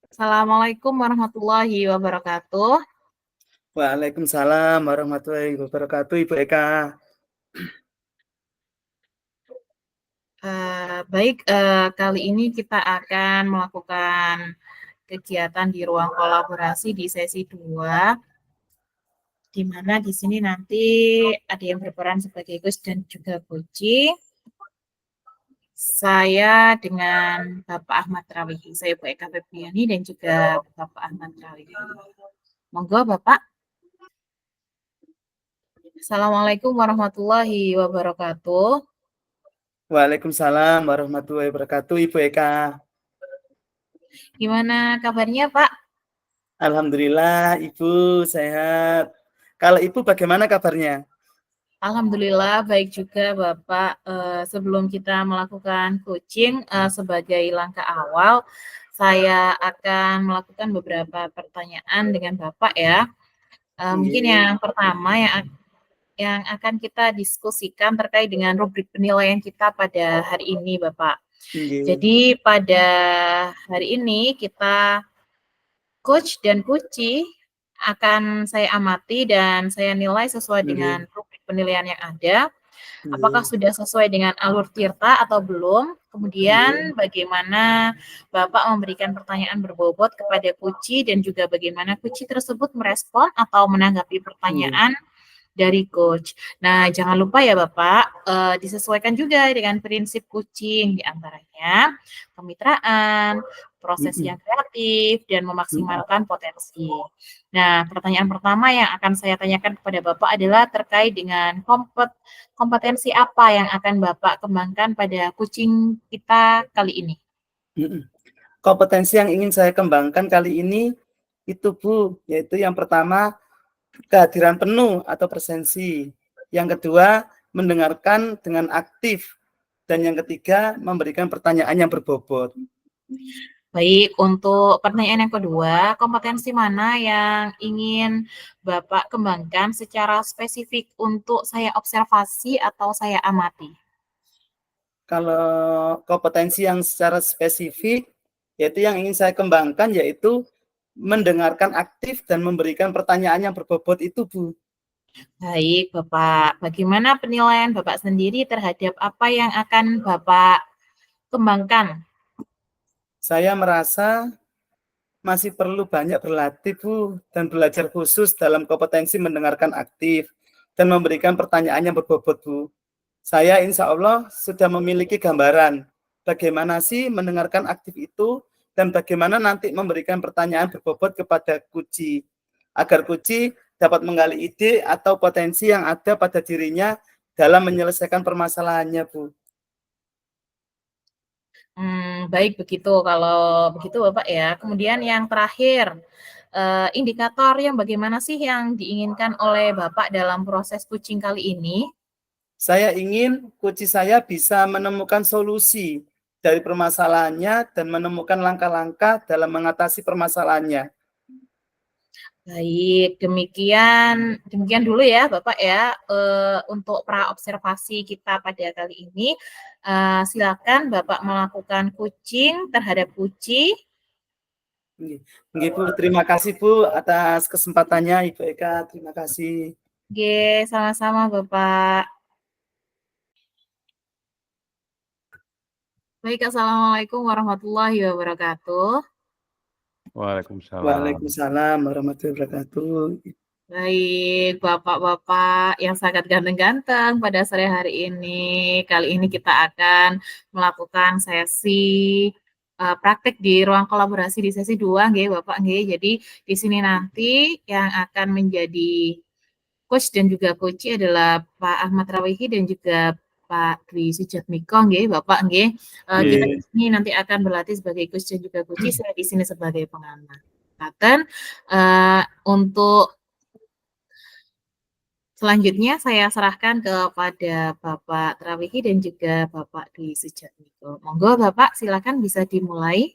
Assalamualaikum warahmatullahi wabarakatuh. Waalaikumsalam warahmatullahi wabarakatuh, Ibu Eka. Baik, kali ini kita akan melakukan kegiatan di ruang kolaborasi di sesi 2, di mana di sini nanti ada yang berperan sebagai host dan juga coach. Saya dengan Bapak Ahmad Rawihi, saya Bu Eka Febriani dan juga Bapak Ahmad Rawihi. Monggo Bapak. Assalamualaikum warahmatullahi wabarakatuh. Waalaikumsalam warahmatullahi wabarakatuh, Ibu Eka. Gimana kabarnya Pak? Alhamdulillah, Ibu sehat. Kalau Ibu bagaimana kabarnya? Alhamdulillah baik juga Bapak. Sebelum kita melakukan coaching sebagai langkah awal, saya akan melakukan beberapa pertanyaan dengan Bapak ya. Mungkin Nggih, yang pertama yang akan kita diskusikan terkait dengan rubrik penilaian kita pada hari ini Bapak. nggih, Jadi pada hari ini kita coach dan coachee akan saya amati dan saya nilai sesuai dengan nggih, rubrik penilaian yang ada. Apakah nggih, sudah sesuai dengan alur tirta atau belum? nggih, Kemudian bagaimana Bapak memberikan pertanyaan berbobot kepada Kuci dan juga bagaimana Kuci tersebut merespon atau menanggapi nggih, pertanyaan dari coach. Nah, jangan lupa ya Bapak, disesuaikan juga dengan prinsip kucing, diantaranya kemitraan, proses yang mhm, kreatif, dan mhm, memaksimalkan potensi. Nah, pertanyaan pertama yang akan saya tanyakan kepada Bapak adalah terkait dengan kompetensi apa yang akan Bapak kembangkan pada kucing kita kali ini. mhm. Kompetensi yang ingin saya kembangkan kali ini itu, Bu, yaitu yang pertama kehadiran penuh atau presensi. Yang kedua, mendengarkan dengan aktif. Dan yang ketiga, memberikan pertanyaan yang berbobot. Baik, untuk pertanyaan yang kedua, kompetensi mana yang ingin Bapak kembangkan secara spesifik untuk saya observasi atau saya amati? Kalau kompetensi yang secara spesifik, yaitu yang ingin saya kembangkan, yaitu mendengarkan aktif dan memberikan pertanyaan yang berbobot itu, Bu. Baik, Bapak. Bagaimana penilaian Bapak sendiri terhadap apa yang akan Bapak kembangkan? Saya merasa masih perlu banyak berlatih, Bu, dan belajar khusus dalam kompetensi mendengarkan aktif dan memberikan pertanyaan yang berbobot, Bu. Saya insya Allah sudah memiliki gambaran bagaimana sih mendengarkan aktif itu dan bagaimana nanti memberikan pertanyaan berbobot kepada Kuci, agar Kuci dapat menggali ide atau potensi yang ada pada dirinya dalam menyelesaikan permasalahannya, Bu. Baik begitu, kalau begitu Bapak ya. Kemudian yang terakhir, indikator yang bagaimana sih yang diinginkan oleh Bapak dalam proses kucing kali ini? Saya ingin Kuci saya bisa menemukan solusi dari permasalahannya dan menemukan langkah-langkah dalam mengatasi permasalahannya. Baik, demikian demikian dulu ya Bapak ya, untuk pra observasi kita pada kali ini. Silakan Bapak melakukan kucing terhadap kuci. Nggih, Bu, terima kasih, Bu, atas kesempatannya, Ibu Eka, terima kasih. Oke, sama-sama Bapak. Baik, assalamualaikum warahmatullahi wabarakatuh. Waalaikumsalam. Waalaikumsalam warahmatullahi wabarakatuh. Baik, Bapak-Bapak yang sangat ganteng-ganteng pada sore hari ini. Kali ini kita akan melakukan sesi praktek di ruang kolaborasi di sesi 2, nggih Bapak nggih. Jadi di sini nanti yang akan menjadi coach dan juga coach adalah Pak Ahmad Rawihi dan juga Pak Dwi Sujatmiko nggih Bapak nggih. Kita di Nggih, sini nanti akan berlatih sebagai coach dan juga coach, saya di sini sebagai pengamat. Untuk selanjutnya saya serahkan kepada Bapak Trawihi dan juga Bapak Dwi Sujatmiko. Monggo Bapak silakan bisa dimulai.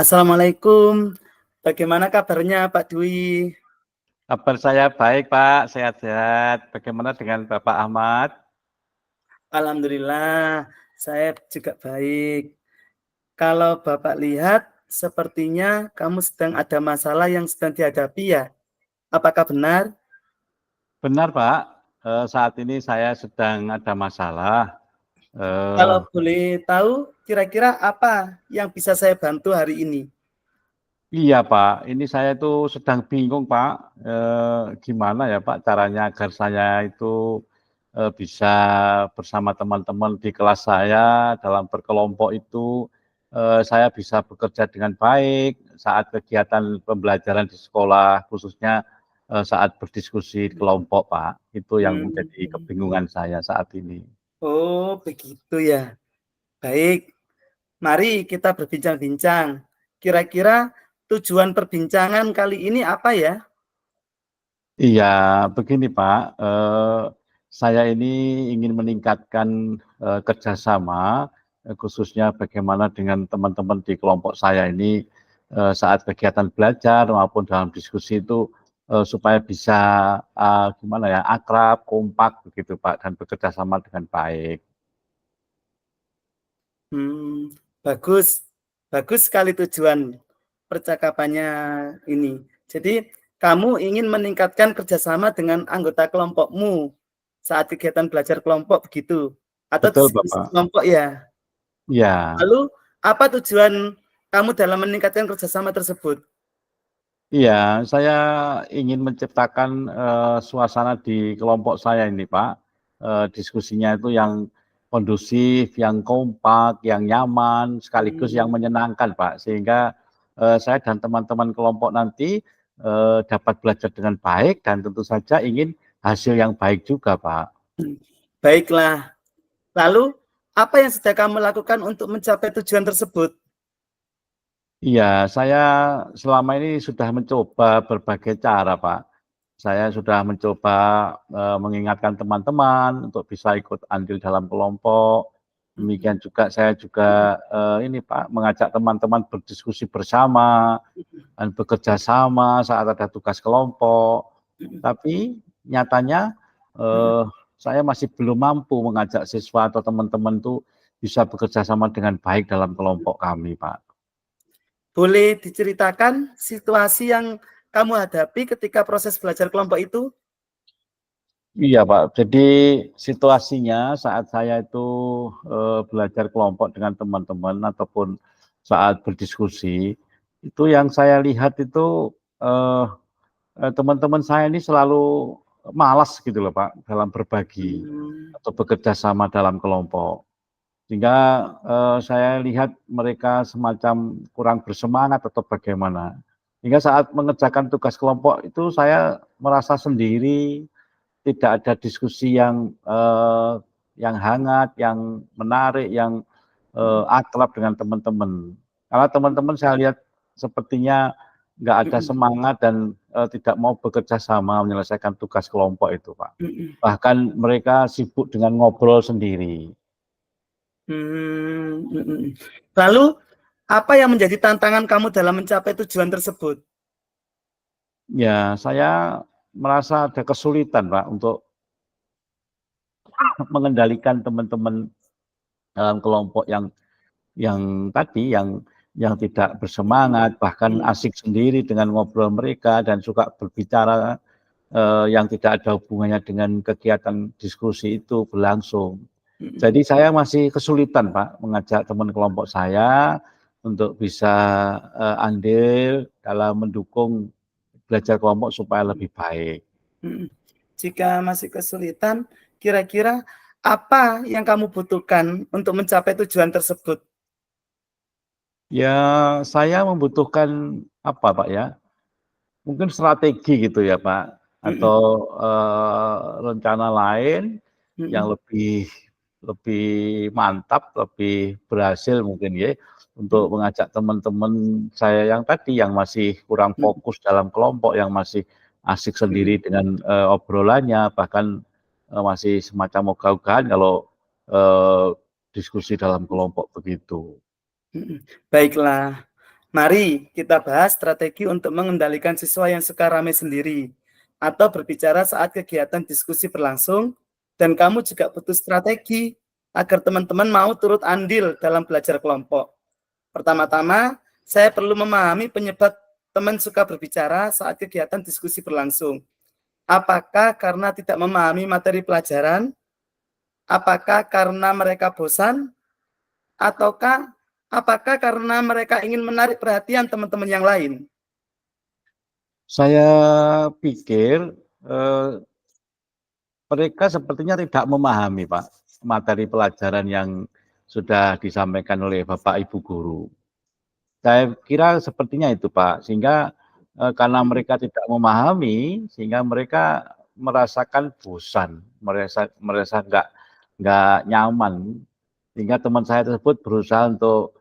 Assalamualaikum. Bagaimana kabarnya Pak Dwi? Kabar saya baik, Pak, sehat-sehat. Bagaimana dengan Bapak Ahmad? Alhamdulillah, saya juga baik. Kalau Bapak lihat, sepertinya kamu sedang ada masalah yang sedang dihadapi ya? Apakah benar? Benar, Pak. Saat ini saya sedang ada masalah. Kalau Eh, boleh tahu, kira-kira apa yang bisa saya bantu hari ini? iya, Pak. Ini saya itu sedang bingung, Pak. Gimana ya, Pak, caranya agar saya itu bisa bersama teman-teman di kelas saya dalam berkelompok itu saya bisa bekerja dengan baik saat kegiatan pembelajaran di sekolah, khususnya saat berdiskusi di kelompok, Pak. Itu yang menjadi Hmm. kebingungan saya saat ini. Oh, begitu ya. Baik, mari kita berbincang-bincang. Kira-kira tujuan perbincangan kali ini apa ya? Iya, begini Pak, saya ini ingin meningkatkan kerjasama, khususnya bagaimana dengan teman-teman di kelompok saya ini saat kegiatan belajar maupun dalam diskusi itu supaya bisa gimana ya akrab, kompak begitu Pak, dan bekerja sama dengan baik. Hmm, bagus. Bagus sekali tujuan percakapannya ini. Jadi, kamu ingin meningkatkan kerjasama dengan anggota kelompokmu saat kegiatan belajar kelompok begitu? Atau Betul diskusi Bapak. kelompok ya? Iya. Lalu, apa tujuan kamu dalam meningkatkan kerjasama tersebut? Iya, saya ingin menciptakan suasana di kelompok saya ini, Pak. Diskusinya itu yang kondusif, yang kompak, yang nyaman, sekaligus yang Hmm, menyenangkan, Pak. Sehingga saya dan teman-teman kelompok nanti dapat belajar dengan baik dan tentu saja ingin hasil yang baik juga, Pak. baiklah. Lalu, apa yang sudah kamu lakukan untuk mencapai tujuan tersebut? Iya, saya selama ini sudah mencoba berbagai cara, Pak. Saya sudah mencoba mengingatkan teman-teman untuk bisa ikut andil dalam kelompok. Demikian juga saya juga ini Pak mengajak teman-teman berdiskusi bersama dan bekerja sama saat ada tugas kelompok. Tapi nyatanya eh, saya masih belum mampu mengajak siswa atau teman-teman itu bisa bekerja sama dengan baik dalam kelompok kami, Pak. Boleh diceritakan situasi yang kamu hadapi ketika proses belajar kelompok itu? Iya Pak, jadi situasinya saat saya itu belajar kelompok dengan teman-teman ataupun saat berdiskusi, itu yang saya lihat itu eh, teman-teman saya ini selalu malas gitu loh Pak dalam berbagi Hmm, atau bekerja sama dalam kelompok. Sehingga saya lihat mereka semacam kurang bersemangat atau bagaimana. Hingga saat mengerjakan tugas kelompok itu saya merasa sendiri, tidak ada diskusi yang hangat, yang menarik, yang akrab dengan teman-teman. Karena teman-teman saya lihat sepertinya nggak ada mhm, semangat dan tidak mau bekerja sama menyelesaikan tugas kelompok itu, Pak. mhm, Bahkan mereka sibuk dengan ngobrol sendiri. mhm. Lalu, apa yang menjadi tantangan kamu dalam mencapai tujuan tersebut? Ya, saya merasa ada kesulitan, Pak, untuk mengendalikan teman-teman dalam kelompok yang tadi yang tidak bersemangat, bahkan Mhm, asik sendiri dengan ngobrol mereka dan suka berbicara yang tidak ada hubungannya dengan kegiatan diskusi itu berlangsung. mhm, Jadi saya masih kesulitan Pak mengajak teman kelompok saya untuk bisa andil dalam mendukung belajar kelompok supaya lebih baik. mhm. Jika masih kesulitan, kira-kira apa yang kamu butuhkan untuk mencapai tujuan tersebut? Ya saya membutuhkan apa Pak ya, mungkin strategi gitu ya Pak, Mhm, atau rencana lain yang mhm, lebih lebih mantap, lebih berhasil mungkin ya, untuk mhm, mengajak teman-teman saya yang tadi, yang masih kurang mhm, fokus dalam kelompok, yang masih asik mhm, sendiri dengan, obrolannya, bahkan, masih semacam ogah-ogahan kalau, eee, diskusi dalam kelompok begitu. mhm. Baiklah. Mari kita bahas strategi untuk mengendalikan siswa yang suka rame sendiri atau berbicara saat kegiatan diskusi berlangsung, dan kamu juga butuh strategi agar teman-teman mau turut andil dalam belajar kelompok. Pertama-tama, saya perlu memahami penyebab teman suka berbicara saat kegiatan diskusi berlangsung. Apakah karena tidak memahami materi pelajaran? Apakah karena mereka bosan? Ataukah apakah karena mereka ingin menarik perhatian teman-teman yang lain? Saya pikir mereka sepertinya tidak memahami, Pak, materi pelajaran yang sudah disampaikan oleh Bapak Ibu guru. Saya kira sepertinya itu, Pak, sehingga karena mereka tidak memahami, sehingga mereka merasakan bosan, merasa nggak nyaman, sehingga teman saya tersebut berusaha untuk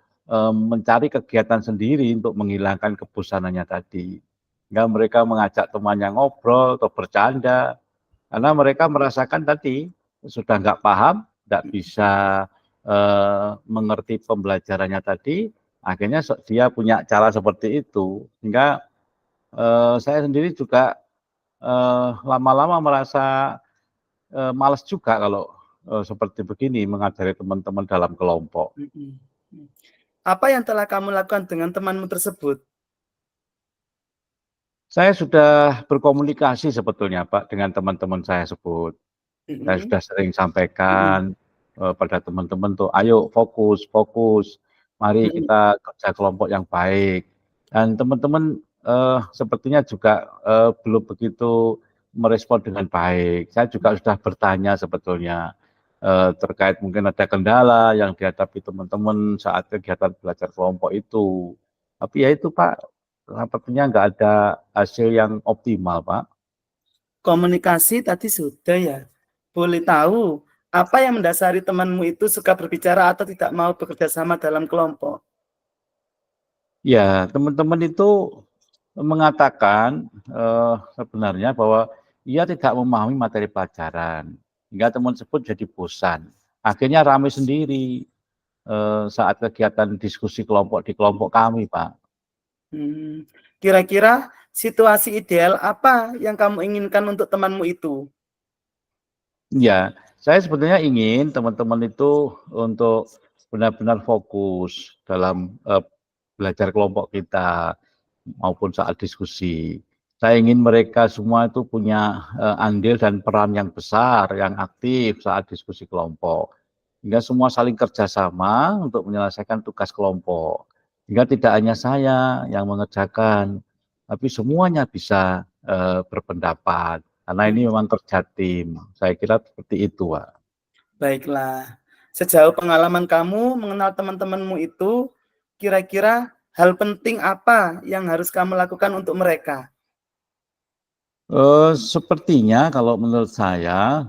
mencari kegiatan sendiri untuk menghilangkan kebosanannya tadi. Sehingga mereka mengajak temannya ngobrol atau bercanda, karena mereka merasakan tadi sudah nggak paham, nggak bisa mengerti pembelajarannya tadi, akhirnya dia punya cara seperti itu. Sehingga saya sendiri juga lama-lama merasa malas juga kalau seperti begini mengajari teman-teman dalam kelompok. Apa yang telah kamu lakukan dengan temanmu tersebut? Saya sudah berkomunikasi sebetulnya, Pak, dengan teman-teman saya sebut. Saya sudah sering sampaikan pada teman-teman tuh, ayo fokus, fokus, mari kita kerja kelompok yang baik. Dan teman-teman sepertinya juga belum begitu merespon dengan baik. Saya juga sudah bertanya sebetulnya terkait mungkin ada kendala yang dihadapi teman-teman saat kegiatan belajar kelompok itu. Tapi ya itu, Pak, sepertinya nggak ada hasil yang optimal, Pak. Komunikasi tadi sudah ya. Boleh tahu apa yang mendasari temanmu itu suka berbicara atau tidak mau bekerja sama dalam kelompok? Ya, teman-teman itu mengatakan sebenarnya bahwa ia tidak memahami materi pelajaran, hingga teman tersebut jadi bosan. Akhirnya ramai sendiri saat kegiatan diskusi kelompok di kelompok kami, Pak. Kira-kira situasi ideal apa yang kamu inginkan untuk temanmu itu? Ya, saya sebetulnya ingin teman-teman itu untuk benar-benar fokus dalam belajar kelompok kita maupun saat diskusi. Saya ingin mereka semua itu punya andil dan peran yang besar, yang aktif saat diskusi kelompok. Hingga semua saling kerjasama untuk menyelesaikan tugas kelompok. Hingga tidak hanya saya yang mengerjakan, tapi semuanya bisa berpendapat. Karena ini memang kerja tim. Saya kira seperti itu, Pak. Baiklah. Sejauh pengalaman kamu mengenal teman-temanmu itu, kira-kira hal penting apa yang harus kamu lakukan untuk mereka? Sepertinya kalau menurut saya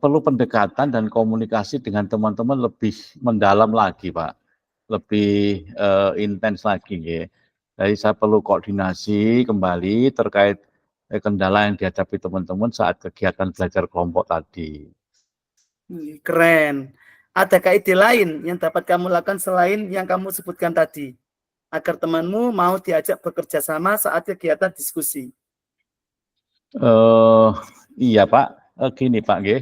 perlu pendekatan dan komunikasi dengan teman-teman lebih mendalam lagi, Pak. Lebih intens lagi, ya. Jadi saya perlu koordinasi kembali terkait kendala yang dihadapi teman-teman saat kegiatan belajar kelompok tadi. Keren. Adakah ide lain yang dapat kamu lakukan selain yang kamu sebutkan tadi, agar temanmu mau diajak bekerja sama saat kegiatan diskusi? Iya, Pak, gini, Pak, nggih,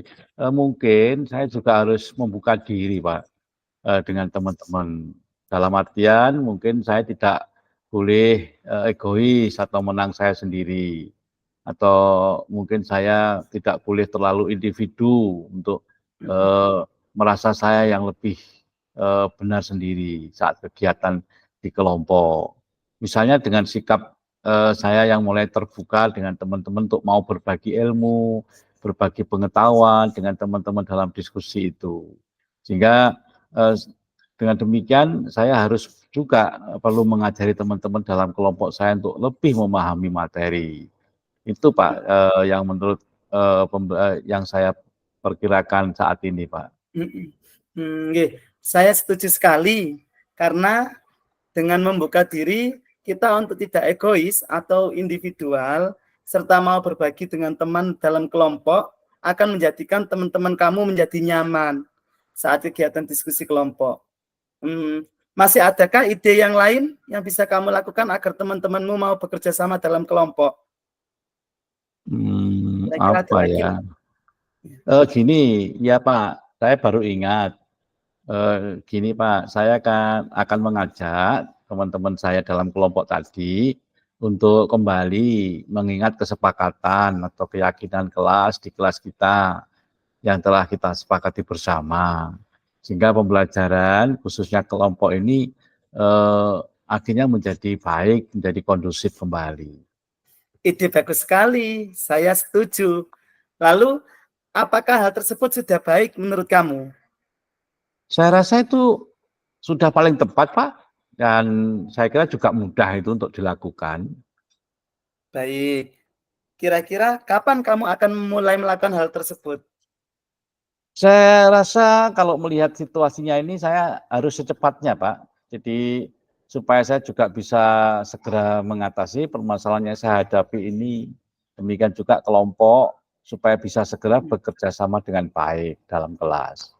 mungkin saya juga harus membuka diri, Pak, dengan teman-teman. Dalam artian mungkin saya tidak boleh egois atau menang saya sendiri, atau mungkin saya tidak boleh terlalu individu untuk merasa saya yang lebih benar sendiri saat kegiatan di kelompok. Misalnya dengan sikap saya yang mulai terbuka dengan teman-teman untuk mau berbagi ilmu, berbagi pengetahuan dengan teman-teman dalam diskusi itu. Sehingga dengan demikian saya harus juga perlu mengajari teman-teman dalam kelompok saya untuk lebih memahami materi. Itu, Pak, yang menurut yang saya perkirakan saat ini, Pak. Saya setuju sekali, karena dengan membuka diri, kita untuk tidak egois atau individual, serta mau berbagi dengan teman dalam kelompok, akan menjadikan teman-teman kamu menjadi nyaman saat kegiatan diskusi kelompok. Masih adakah ide yang lain yang bisa kamu lakukan agar teman-temanmu mau bekerja sama dalam kelompok? Kira-kira ada Apa lagi? ya? Gini, ya Pak, saya baru ingat. Gini Pak, saya akan mengajak teman-teman saya dalam kelompok tadi untuk kembali mengingat kesepakatan atau keyakinan kelas di kelas kita yang telah kita sepakati bersama. Sehingga pembelajaran khususnya kelompok ini akhirnya menjadi baik, menjadi kondusif kembali. Ide bagus sekali, saya setuju. Lalu, apakah hal tersebut sudah baik menurut kamu? Saya rasa itu sudah paling tepat, Pak, dan saya kira juga mudah itu untuk dilakukan. Baik. Kira-kira kapan kamu akan mulai melakukan hal tersebut? Saya rasa kalau melihat situasinya ini saya harus secepatnya, Pak. Jadi supaya saya juga bisa segera mengatasi permasalahan yang saya hadapi ini. Demikian juga kelompok supaya bisa segera bekerja sama dengan baik dalam kelas.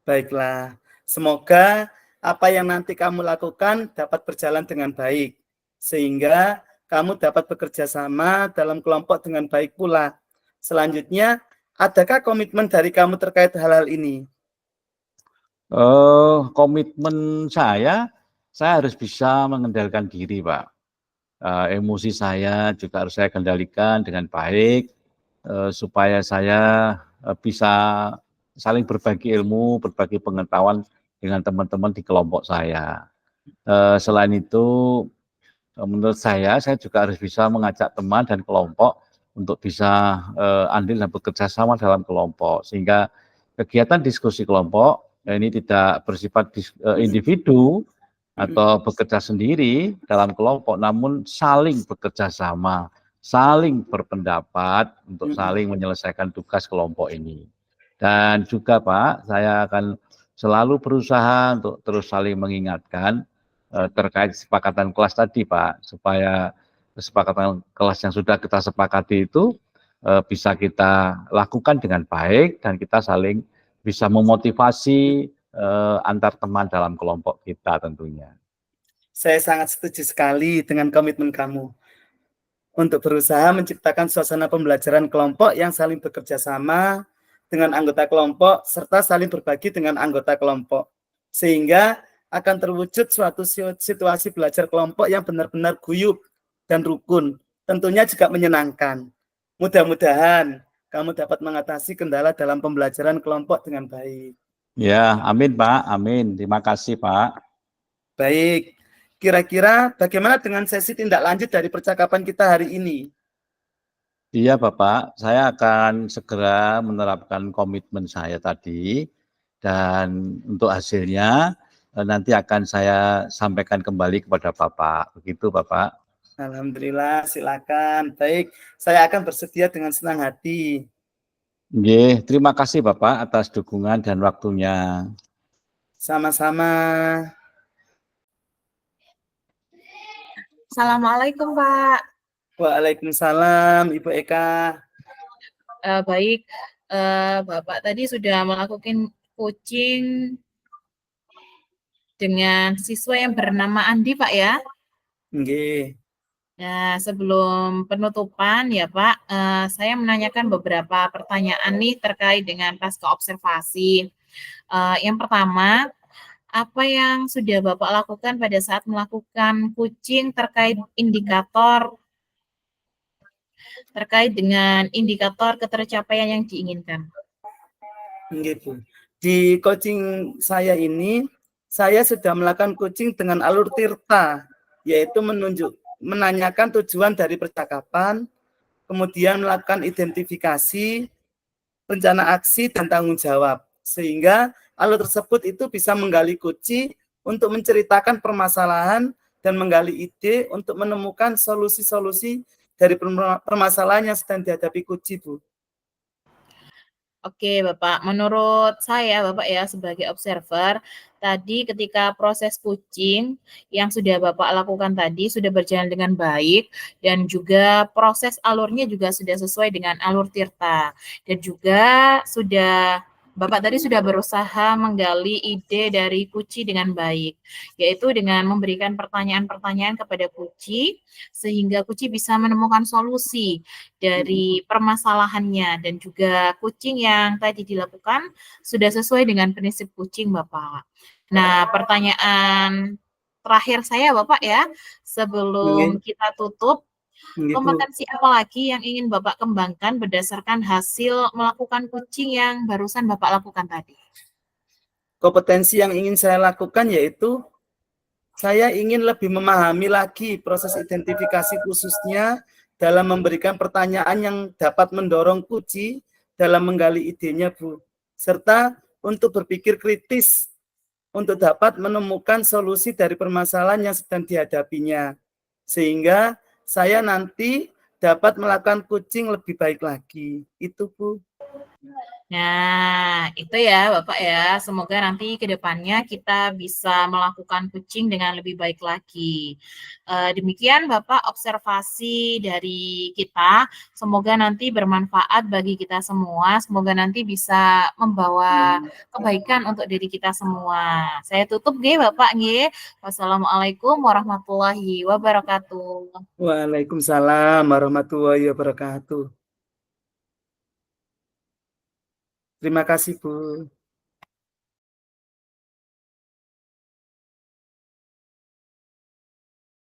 Baiklah, semoga apa yang nanti kamu lakukan dapat berjalan dengan baik, sehingga kamu dapat bekerja sama dalam kelompok dengan baik pula. Selanjutnya, adakah komitmen dari kamu terkait hal-hal ini? Komitmen saya harus bisa mengendalikan diri, Pak. Emosi saya juga harus saya kendalikan dengan baik, supaya saya bisa saling berbagi ilmu, berbagi pengetahuan dengan teman-teman di kelompok saya. Selain itu, menurut saya juga harus bisa mengajak teman dan kelompok untuk bisa andil dan bekerja sama dalam kelompok, sehingga kegiatan diskusi kelompok ini tidak bersifat individu atau bekerja sendiri dalam kelompok, namun saling bekerja sama, saling berpendapat untuk saling menyelesaikan tugas kelompok ini. Dan juga Pak, saya akan selalu berusaha untuk terus saling mengingatkan terkait kesepakatan kelas tadi Pak, supaya kesepakatan kelas yang sudah kita sepakati itu bisa kita lakukan dengan baik dan kita saling bisa memotivasi antar teman dalam kelompok kita tentunya. Saya sangat setuju sekali dengan komitmen kamu untuk berusaha menciptakan suasana pembelajaran kelompok yang saling bekerja sama dengan anggota kelompok serta saling berbagi dengan anggota kelompok, sehingga akan terwujud suatu situasi belajar kelompok yang benar-benar guyup dan rukun, tentunya juga menyenangkan. Mudah-mudahan kamu dapat mengatasi kendala dalam pembelajaran kelompok dengan baik. Ya, amin Pak, amin. Terima kasih Pak. Baik, kira-kira bagaimana dengan sesi tindak lanjut dari percakapan kita hari ini? Iya Bapak, saya akan segera menerapkan komitmen saya tadi dan untuk hasilnya nanti akan saya sampaikan kembali kepada Bapak. Begitu Bapak. Alhamdulillah, silakan. Baik, saya akan bersedia dengan senang hati. Nggih, terima kasih Bapak atas dukungan dan waktunya. Sama-sama. Assalamualaikum, Pak. Waalaikumsalam, Ibu Eka. Baik, Bapak tadi sudah melakukan coaching dengan siswa yang bernama Andi, Pak ya? Nggih. Nah, sebelum penutupan ya Pak, saya menanyakan beberapa pertanyaan nih terkait dengan pasca observasi. Yang pertama, apa yang sudah Bapak lakukan pada saat melakukan coaching terkait dengan indikator ketercapaian yang diinginkan? Nggih, Bu. Di coaching saya ini, saya sudah melakukan coaching dengan alur tirta, yaitu menanyakan tujuan dari percakapan, kemudian melakukan identifikasi, rencana aksi, dan tanggung jawab. Sehingga alur tersebut itu bisa menggali kunci untuk menceritakan permasalahan dan menggali ide untuk menemukan solusi-solusi dari permasalahan yang sedang dihadapi kunci, Bu. Oke, Bapak. Menurut saya, Bapak ya, sebagai observer, tadi ketika proses coaching yang sudah Bapak lakukan tadi sudah berjalan dengan baik dan juga proses alurnya juga sudah sesuai dengan alur tirta dan juga sudah Bapak tadi sudah berusaha menggali ide dari Kuci dengan baik, yaitu dengan memberikan pertanyaan-pertanyaan kepada Kuci, sehingga Kuci bisa menemukan solusi dari permasalahannya, dan juga kucing yang tadi dilakukan sudah sesuai dengan prinsip kucing, Bapak. Nah, pertanyaan terakhir saya, Bapak ya, sebelum Nggih, kita tutup, nggih, Bu. kompetensi apa lagi yang ingin Bapak kembangkan berdasarkan hasil melakukan kucing yang barusan Bapak lakukan tadi? Kompetensi yang ingin saya lakukan yaitu saya ingin lebih memahami lagi proses identifikasi khususnya dalam memberikan pertanyaan yang dapat mendorong Kuci dalam menggali idenya, Bu. Serta untuk berpikir kritis untuk dapat menemukan solusi dari permasalahan yang sedang dihadapinya. Sehingga saya nanti dapat melakukan kucing lebih baik lagi. Itu, Bu. Nah, itu ya Bapak ya. Semoga nanti ke depannya kita bisa melakukan kucing dengan lebih baik lagi. Demikian Bapak observasi dari kita. Semoga nanti bermanfaat bagi kita semua. Semoga nanti bisa membawa kebaikan untuk diri kita semua. Saya tutup nggih Bapak nggih. Wassalamualaikum warahmatullahi wabarakatuh. Waalaikumsalam warahmatullahi wabarakatuh. Terima kasih, Bu.